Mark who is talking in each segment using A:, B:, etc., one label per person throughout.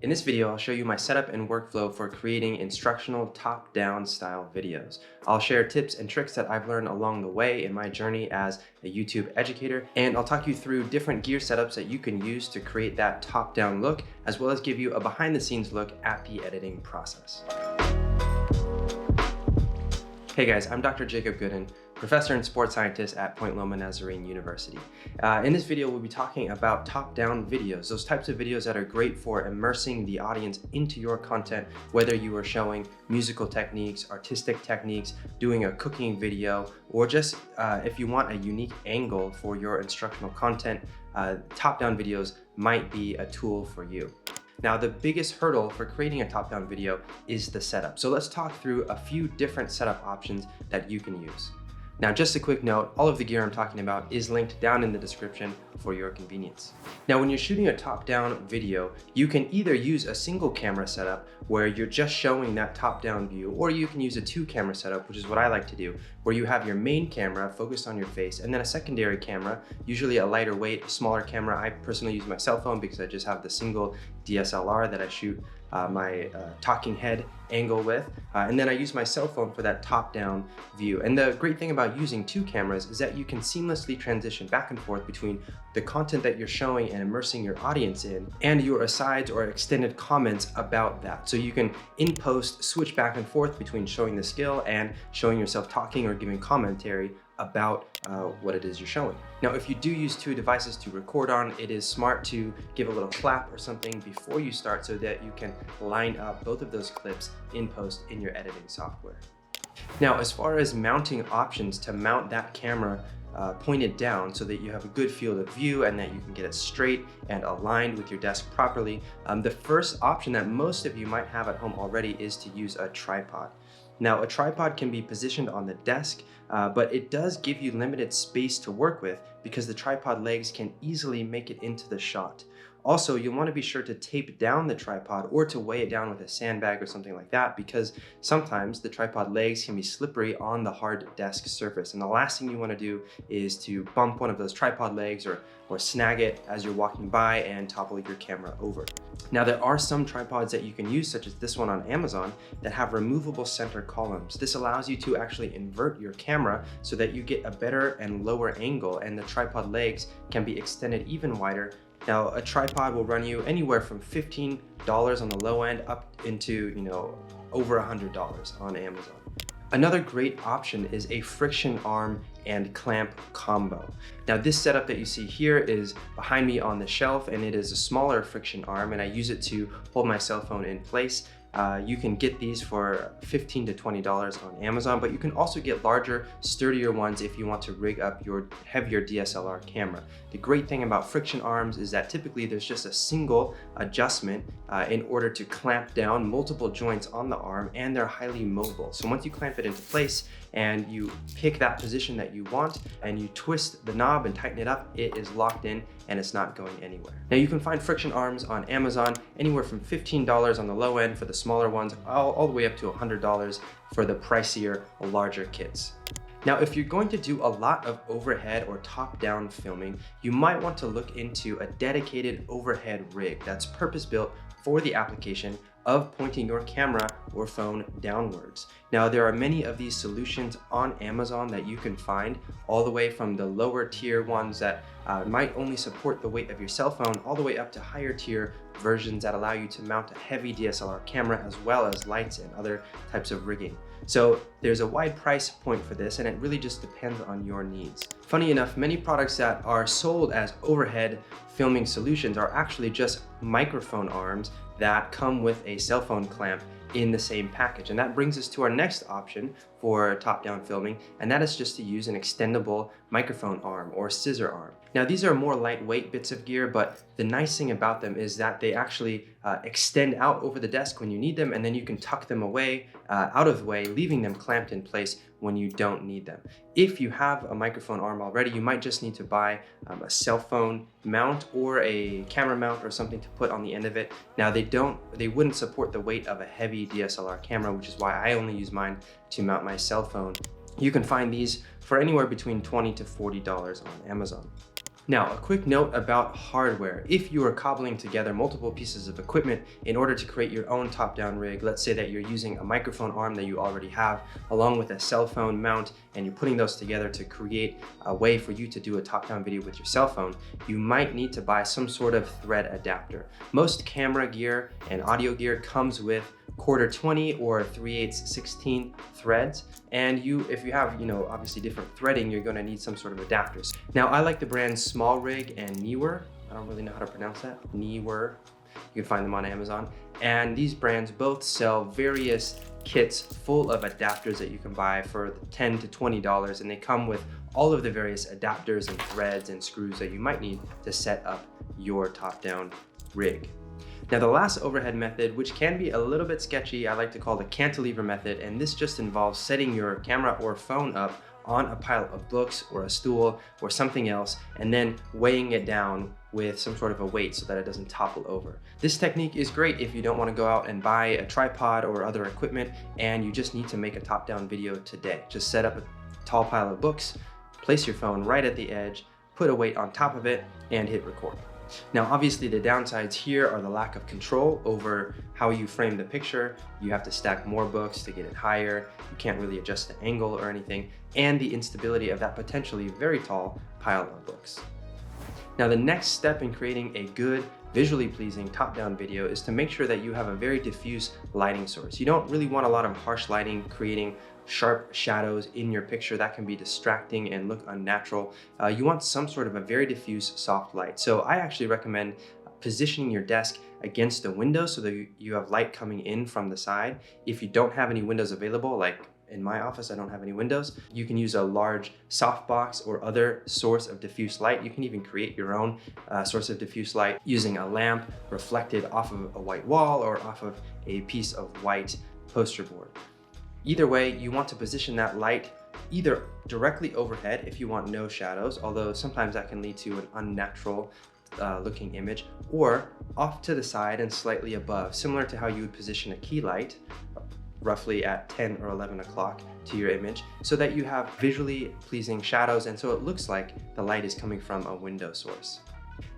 A: In this video, I'll show you my setup and workflow for creating instructional top-down style videos. I'll share tips and tricks that I've learned along the way in my journey as a YouTube educator, and I'll talk you through different gear setups that you can use to create that top-down look, as well as give you a behind-the-scenes look at the editing process. Hey guys, I'm Dr. Jacob Goodin, professor and sports scientist at Point Loma Nazarene University. In this video, we'll be talking about top-down videos, those types of videos that are great for immersing the audience into your content, whether you are showing musical techniques, artistic techniques, doing a cooking video, or just if you want a unique angle for your instructional content, top-down videos might be a tool for you. Now, the biggest hurdle for creating a top-down video is the setup. So let's talk through a few different setup options that you can use. Now, just a quick note, all of the gear I'm talking about is linked down in the description for your convenience. Now, when you're shooting a top-down video, you can either use a single camera setup where you're just showing that top-down view, or you can use a two-camera setup, which is what I like to do, where you have your main camera focused on your face and then a secondary camera, usually a lighter weight, smaller camera. I personally use my cell phone because I just have the single DSLR that I shoot my talking head angle with, and then I use my cell phone for that top-down view. And the great thing about using two cameras is that you can seamlessly transition back and forth between the content that you're showing and immersing your audience in and your asides or extended comments about that. So you can in post switch back and forth between showing the skill and showing yourself talking or giving commentary about what it is you're showing. Now, if you do use two devices to record on, it is smart to give a little clap or something before you start so that you can line up both of those clips in post in your editing software. Now, as far as mounting options to mount that camera pointed down so that you have a good field of view and that you can get it straight and aligned with your desk properly, the first option that most of you might have at home already is to use a tripod. Now, a tripod can be positioned on the desk, but it does give you limited space to work with because the tripod legs can easily make it into the shot. Also, you'll want to be sure to tape down the tripod or to weigh it down with a sandbag or something like that, because sometimes the tripod legs can be slippery on the hard desk surface. And the last thing you want to do is to bump one of those tripod legs or snag it as you're walking by and topple your camera over. Now, there are some tripods that you can use, such as this one on Amazon, that have removable center columns. This allows you to actually invert your camera so that you get a better and lower angle, and the tripod legs can be extended even wider. Now, a tripod will run you anywhere from $15 on the low end up into, over $100 on Amazon. Another great option is a friction arm and clamp combo. Now, this setup that you see here is behind me on the shelf, and it is a smaller friction arm, and I use it to hold my cell phone in place. You can get these for $15 to $20 on Amazon, but you can also get larger, sturdier ones if you want to rig up your heavier DSLR camera. The great thing about friction arms is that typically there's just a single adjustment in order to clamp down multiple joints on the arm, and they're highly mobile. So once you clamp it into place and you pick that position that you want and you twist the knob and tighten it up, it is locked in and it's not going anywhere. Now, you can find friction arms on Amazon anywhere from $15 on the low end for the smaller ones, all the way up to $100 for the pricier, larger kits. Now, if you're going to do a lot of overhead or top-down filming, you might want to look into a dedicated overhead rig that's purpose-built for the application of pointing your camera or phone downwards. Now, there are many of these solutions on Amazon that you can find, all the way from the lower tier ones that might only support the weight of your cell phone, all the way up to higher tier versions that allow you to mount a heavy DSLR camera as well as lights and other types of rigging. So there's a wide price point for this, and it really just depends on your needs. Funny enough, many products that are sold as overhead filming solutions are actually just microphone arms that come with a cell phone clamp in the same package. And that brings us to our next option for top-down filming, and that is just to use an extendable microphone arm or scissor arm. Now, these are more lightweight bits of gear, but the nice thing about them is that they actually extend out over the desk when you need them, and then you can tuck them away, out of the way, leaving them clamped in place when you don't need them. If you have a microphone arm already, you might just need to buy a cell phone mount or a camera mount or something to put on the end of it. Now, they wouldn't support the weight of a heavy DSLR camera, which is why I only use mine to mount my cell phone. You can find these for anywhere between $20 to $40 on Amazon. Now, a quick note about hardware. If you are cobbling together multiple pieces of equipment in order to create your own top-down rig, let's say that you're using a microphone arm that you already have, along with a cell phone mount, and you're putting those together to create a way for you to do a top-down video with your cell phone, you might need to buy some sort of thread adapter. Most camera gear and audio gear comes with 1/4 20 or 3/8 16 threads, and if you have obviously different threading, you're going to need some sort of adapters. Now, I like the brands Small Rig and Neewer. I don't really know how to pronounce that. Neewer. You can find them on Amazon, and these brands both sell various kits full of adapters that you can buy for $10 to $20, and they come with all of the various adapters and threads and screws that you might need to set up your top-down rig. Now, the last overhead method, which can be a little bit sketchy, I like to call the cantilever method, and this just involves setting your camera or phone up on a pile of books or a stool or something else, and then weighing it down with some sort of a weight so that it doesn't topple over. This technique is great if you don't want to go out and buy a tripod or other equipment and you just need to make a top-down video today. Just set up a tall pile of books, place your phone right at the edge, put a weight on top of it, and hit record. Now, obviously the downsides here are the lack of control over how you frame the picture. You have to stack more books to get it higher. You can't really adjust the angle or anything, and the instability of that potentially very tall pile of books. Now, the next step in creating a good, visually pleasing top-down video is to make sure that you have a very diffuse lighting source. You don't really want a lot of harsh lighting creating sharp shadows in your picture. That can be distracting and look unnatural. You want some sort of a very diffuse soft light. So I actually recommend positioning your desk against a window so that you have light coming in from the side. If you don't have any windows available, like in my office, I don't have any windows, you can use a large softbox or other source of diffuse light. You can even create your own source of diffuse light using a lamp reflected off of a white wall or off of a piece of white poster board. Either way, you want to position that light either directly overhead if you want no shadows, although sometimes that can lead to an unnatural looking image, or off to the side and slightly above, similar to how you would position a key light roughly at 10 or 11 o'clock to your image, so that you have visually pleasing shadows and so it looks like the light is coming from a window source.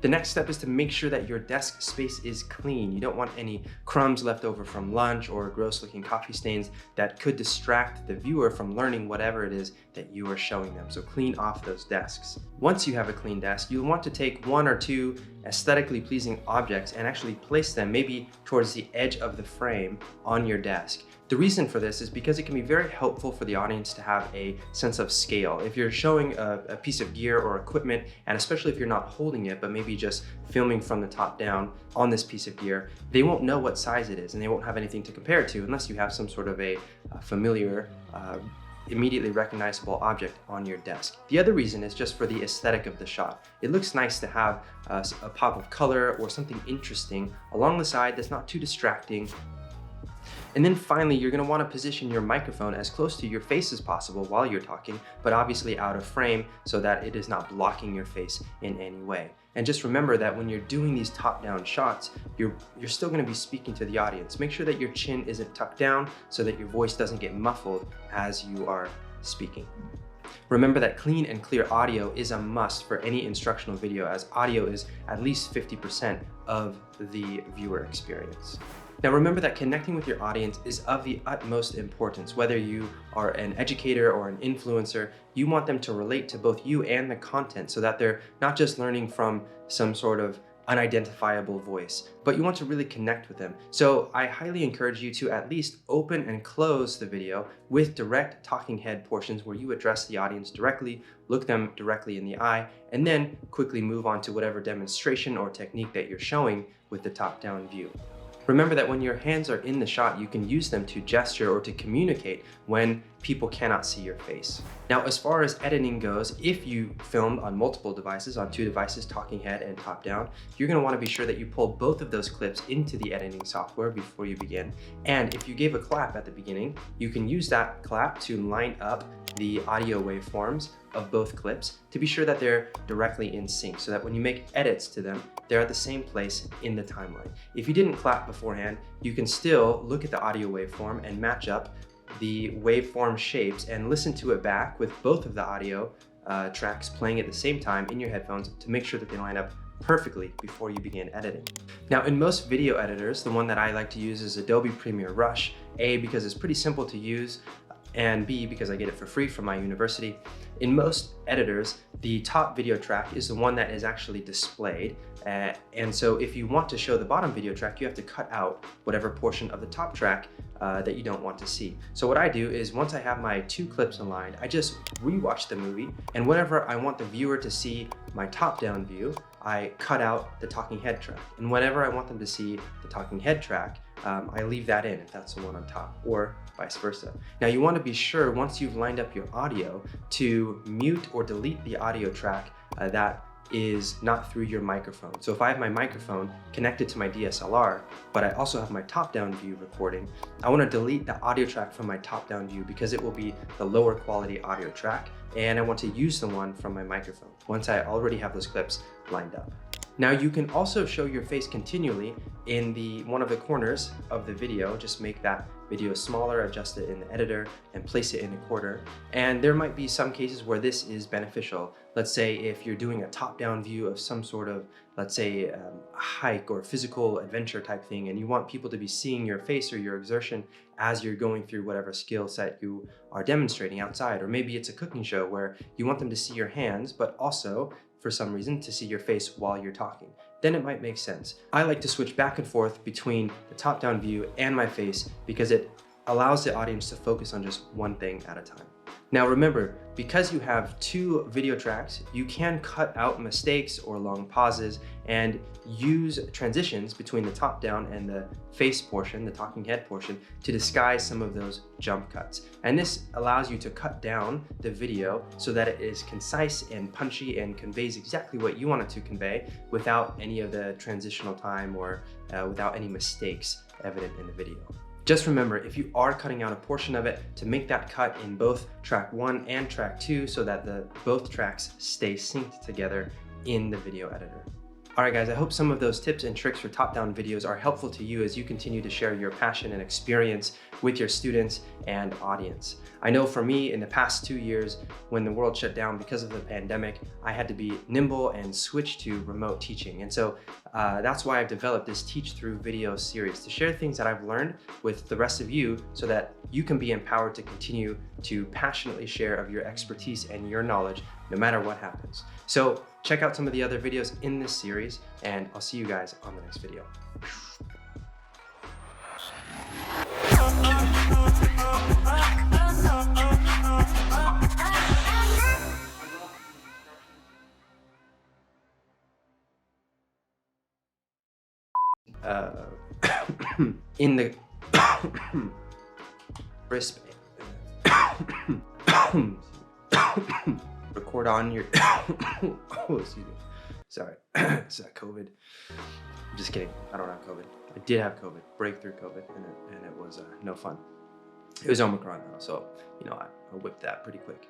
A: The next step is to make sure that your desk space is clean. You don't want any crumbs left over from lunch or gross looking coffee stains that could distract the viewer from learning whatever it is that you are showing them. So clean off those desks. Once you have a clean desk, you'll want to take 1 or 2 aesthetically pleasing objects and actually place them maybe towards the edge of the frame on your desk. The reason for this is because it can be very helpful for the audience to have a sense of scale. If you're showing a piece of gear or equipment, and especially if you're not holding it, but maybe just filming from the top down on this piece of gear, they won't know what size it is and they won't have anything to compare it to unless you have some sort of a familiar, immediately recognizable object on your desk. The other reason is just for the aesthetic of the shot. It looks nice to have a pop of color or something interesting along the side that's not too distracting. And then finally, you're going to want to position your microphone as close to your face as possible while you're talking, but obviously out of frame so that it is not blocking your face in any way. And just remember that when you're doing these top-down shots, you're still going to be speaking to the audience. Make sure that your chin isn't tucked down so that your voice doesn't get muffled as you are speaking. Remember that clean and clear audio is a must for any instructional video, as audio is at least 50% of the viewer experience. Now remember that connecting with your audience is of the utmost importance. Whether you are an educator or an influencer, you want them to relate to both you and the content so that they're not just learning from some sort of unidentifiable voice, but you want to really connect with them. So I highly encourage you to at least open and close the video with direct talking head portions where you address the audience directly, look them directly in the eye, and then quickly move on to whatever demonstration or technique that you're showing with the top-down view. Remember that when your hands are in the shot, you can use them to gesture or to communicate when people cannot see your face. Now, as far as editing goes, if you filmed on multiple devices, on 2 devices, talking head and top down, you're going to want to be sure that you pull both of those clips into the editing software before you begin. And if you gave a clap at the beginning, you can use that clap to line up the audio waveforms of both clips to be sure that they're directly in sync, so that when you make edits to them, they're at the same place in the timeline. If you didn't clap beforehand, you can still look at the audio waveform and match up the waveform shapes and listen to it back with both of the audio tracks playing at the same time in your headphones to make sure that they line up perfectly before you begin editing. Now, in most video editors, the one that I like to use is Adobe Premiere Rush, A, because it's pretty simple to use, and B, because I get it for free from my university. In most editors, the top video track is the one that is actually displayed. And so if you want to show the bottom video track, you have to cut out whatever portion of the top track that you don't want to see. So what I do is once I have my 2 clips aligned, I just rewatch the movie, and whenever I want the viewer to see my top-down view, I cut out the talking head track. And whenever I want them to see the talking head track, I leave that in if that's the one on top, or vice versa. Now you want to be sure once you've lined up your audio to mute or delete the audio track that is not through your microphone. So if I have my microphone connected to my DSLR, but I also have my top-down view recording, I want to delete the audio track from my top-down view because it will be the lower quality audio track, and I want to use the one from my microphone once I already have those clips lined up. Now you can also show your face continually in one of the corners of the video. Just make that video smaller, adjust it in the editor, and place it in a corner. And there might be some cases where this is beneficial. Let's say if you're doing a top-down view of some sort of, let's say, a hike or physical adventure type thing, and you want people to be seeing your face or your exertion as you're going through whatever skill set you are demonstrating outside. Or maybe it's a cooking show where you want them to see your hands, but also for some reason to see your face while you're talking. Then it might make sense. I like to switch back and forth between the top-down view and my face because it allows the audience to focus on just one thing at a time. Now remember, because you have 2 video tracks, you can cut out mistakes or long pauses and use transitions between the top down and the face portion, the talking head portion, to disguise some of those jump cuts. And this allows you to cut down the video so that it is concise and punchy and conveys exactly what you want it to convey without any of the transitional time or without any mistakes evident in the video. Just remember, if you are cutting out a portion of it, to make that cut in both track 1 and track 2 so that both tracks stay synced together in the video editor. All right guys, I hope some of those tips and tricks for top-down videos are helpful to you as you continue to share your passion and experience with your students and audience. I know for me, in the past 2 years, when the world shut down because of the pandemic, I had to be nimble and switch to remote teaching. And so that's why I've developed this Teach Through video series to share things that I've learned with the rest of you so that you can be empowered to continue to passionately share of your expertise and your knowledge no matter what happens. So check out some of the other videos in this series, and I'll see you guys on the next video. In the crisp record on your oh, excuse me, sorry. It's COVID. I'm just kidding, I don't have COVID. I did have COVID, breakthrough COVID, and it was no fun. It was Omicron though, so you know, I whipped that pretty quick.